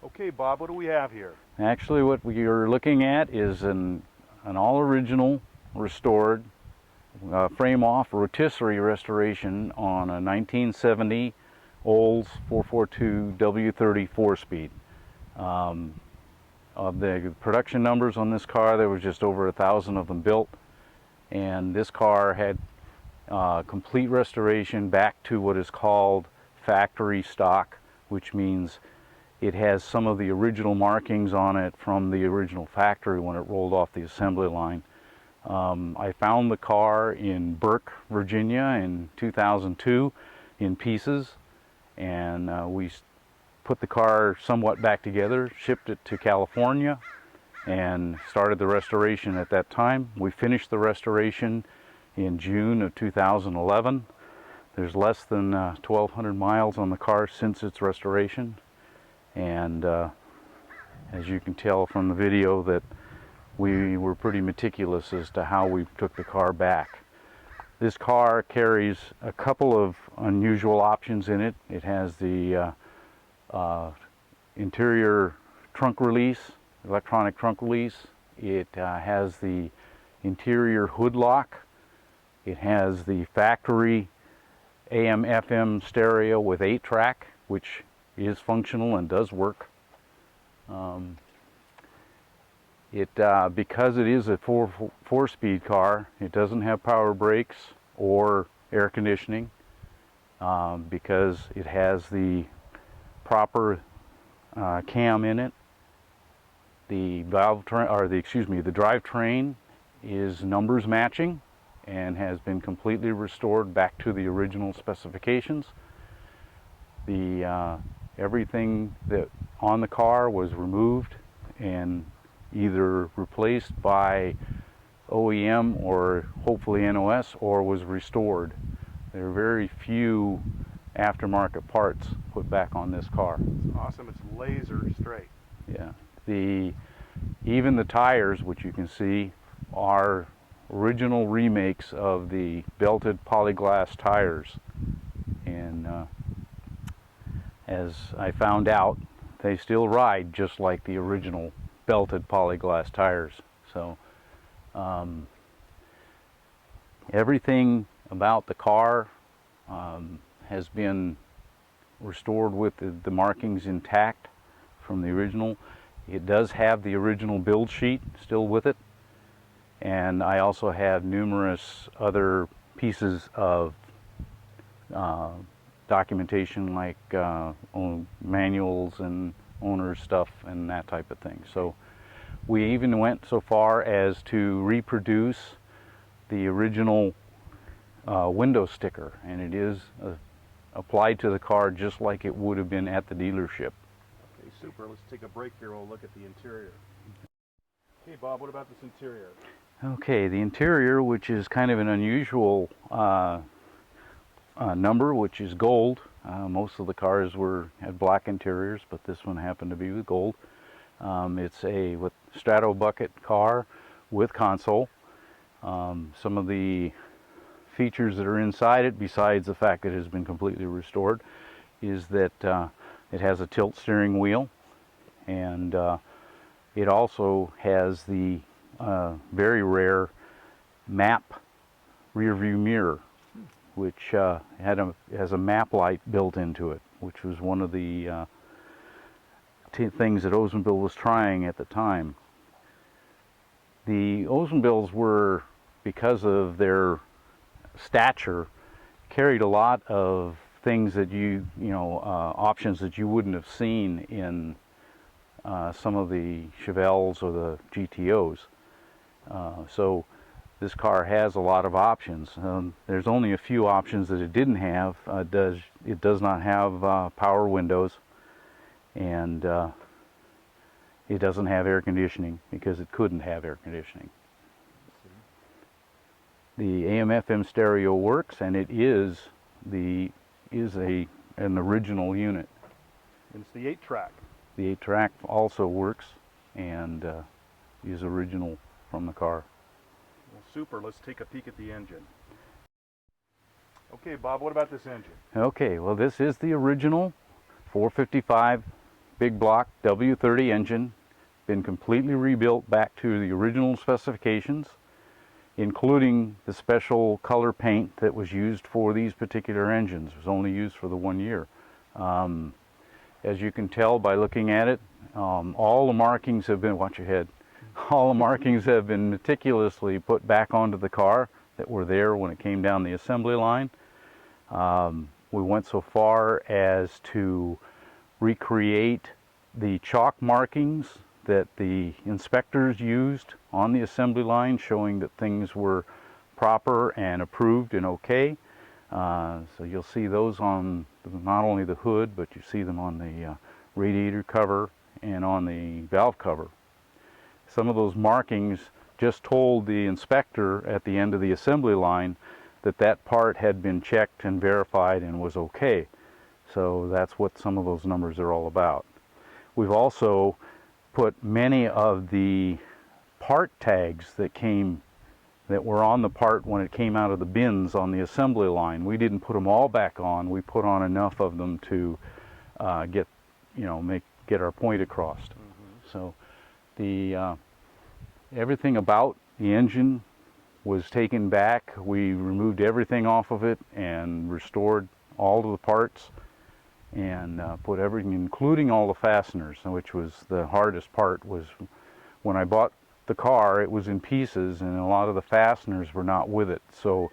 Okay, Bob, what do we have here? Actually, what you're looking at is an all-original restored frame-off rotisserie restoration on a 1970 Olds 442 W-30 4-speed. Of the production numbers on this car, there was just over 1,000 of them built, and this car had complete restoration back to what is called factory stock, which means it has some of the original markings on it from the original factory when it rolled off the assembly line. I found the car in Burke, Virginia in 2002 in pieces, and we put the car somewhat back together, shipped it to California, and started the restoration at that time. We finished the restoration in June of 2011. There's less than 1,200 miles on the car since its restoration, and as you can tell from the video that we were pretty meticulous as to how we took the car back. This car carries a couple of unusual options in it. It has the interior trunk release, electronic trunk release. It has the interior hood lock. It has the factory AM/FM stereo with 8-track, which is functional and does work. Because it is a four-speed car, it doesn't have power brakes or air conditioning, because it has the proper cam in it. The drivetrain is numbers matching and has been completely restored back to the original specifications. Everything that on the car was removed and either replaced by OEM or hopefully NOS, or was restored. There are very few aftermarket parts put back on this car. It's awesome. It's laser straight. Yeah. Even the tires, which you can see, are original remakes of the belted polyglass tires. And as I found out, they still ride just like the original belted polyglass tires. So everything about the car has been restored with the markings intact from the original. It does have the original build sheet still with it, and I also have numerous other pieces of documentation like manuals and owner's stuff and that type of thing. So we even went so far as to reproduce the original window sticker, and it is applied to the car just like it would have been at the dealership. Okay, super. Let's take a break here. We'll look at the interior. Okay, Bob, what about this interior? Okay, the interior, which is kind of an unusual number, which is gold. Most of the cars had black interiors, but this one happened to be with gold. It's a strato bucket car with console. Some of the features that are inside it, besides the fact that it has been completely restored, is that it has a tilt steering wheel, and it also has the very rare map rear view mirror, which has a map light built into it, which was one of the things that Oldsmobile was trying at the time. The Oldsmobiles were, because of their stature, carried a lot of things that options that you wouldn't have seen in some of the Chevelles or the GTOs. So this car has a lot of options. There's only a few options that it didn't have. It does not have power windows, and it doesn't have air conditioning because it couldn't have air conditioning. The AM/FM stereo works, and it is an original unit. And it's the 8-track. The 8-track also works and is original from the car. Well, super. Let's take a peek at the engine. Okay, Bob, what about this engine? Okay, well, this is the original 455 big block W-30 engine, been completely rebuilt back to the original specifications, including the special color paint that was used for these particular engines. It was only used for the 1 year. As you can tell by looking at it, all the markings have been, watch your head, all the markings have been meticulously put back onto the car that were there when it came down the assembly line. We went so far as to recreate the chalk markings that the inspectors used on the assembly line, showing that things were proper and approved and okay. So you'll see those on not only the hood, but you see them on the radiator cover and on the valve cover. Some of those markings just told the inspector at the end of the assembly line that that part had been checked and verified and was okay. So that's what some of those numbers are all about. We've also put many of the part tags that were on the part when it came out of the bins on the assembly line. We didn't put them all back on. We put on enough of them to get our point across. So the everything about the engine was taken back. We removed everything off of it and restored all of the parts and put everything, including all the fasteners, which was the hardest part. Was when I bought the car, it was in pieces and a lot of the fasteners were not with it. So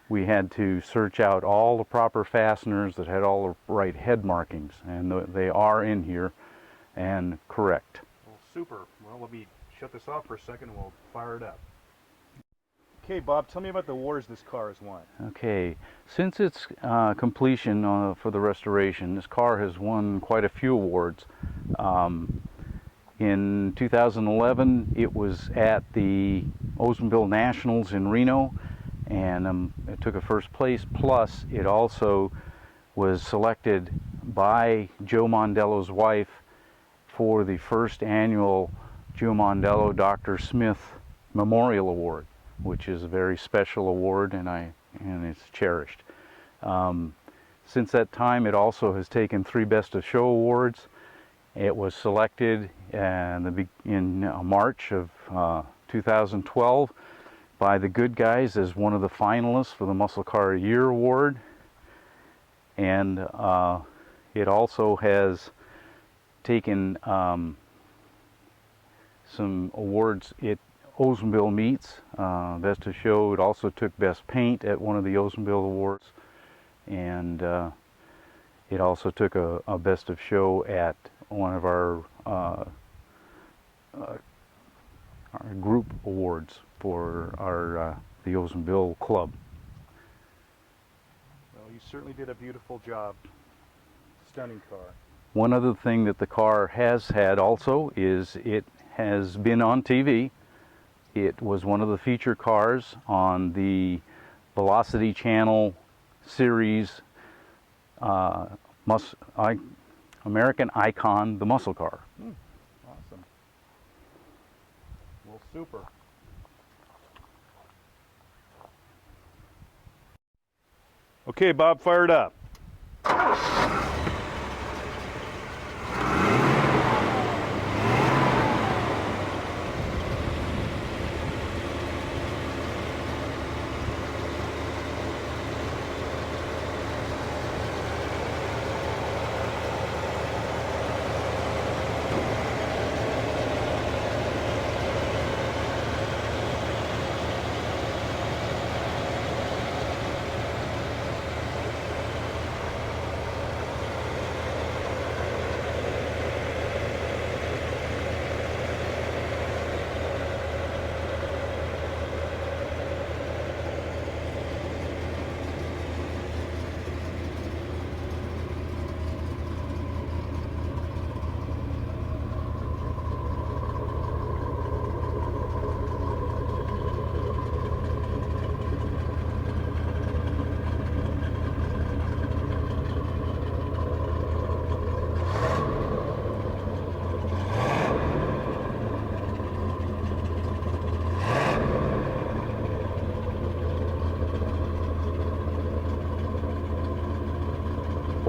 we had to search out all the proper fasteners that had all the right head markings, and they are in here and correct. Well, super. Well, let me shut this off for a second and we'll fire it up. Okay, Bob, tell me about the awards this car has won. Okay, since its completion for the restoration, this car has won quite a few awards. In 2011, it was at the Oldsmobile Nationals in Reno, and it took a first place. Plus, it also was selected by Joe Mondello's wife for the first annual Joe Mondello Dr. Smith Memorial Award, which is a very special award, and it's cherished. Since that time, it also has taken 3 Best of Show awards. It was selected in March of 2012 by the Good Guys as one of the finalists for the Muscle Car of the Year award, and it also has taken some awards at Oldsmobile Meets, Best of Show. It also took Best Paint at one of the Oldsmobile Awards, and it also took a Best of Show at one of our group awards for the Oldsmobile Club. Well, you certainly did a beautiful job. Stunning car. One other thing that the car has had also is it has been on TV. It was one of the feature cars on the Velocity Channel series American Icon, the muscle car. Awesome. Well, super. Okay, Bob, fire it up.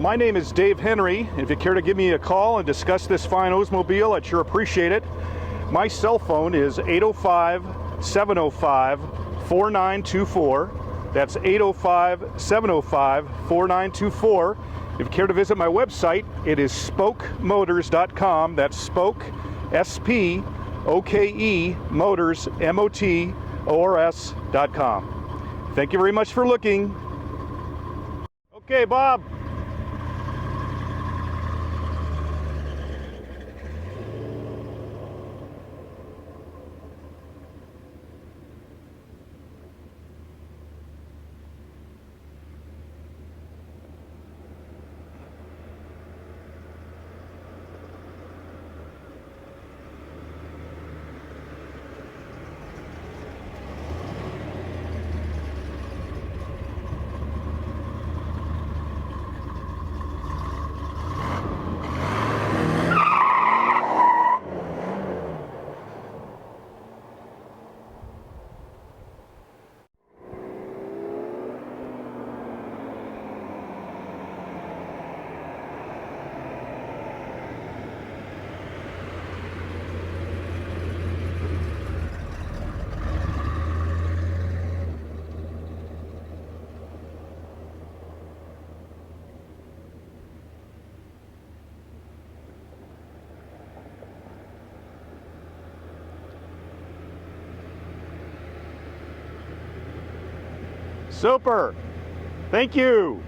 my name is Dave Henry. If you care to give me a call and discuss this fine Oldsmobile, I'd sure appreciate it. My cell phone is 805-705-4924. That's 805-705-4924. If you care to visit my website, it is spokemotors.com. That's spoke, S-P-O-K-E, motors, M-O-T-O-R-S.com. Thank you very much for looking. Okay, Bob. Super. Thank you.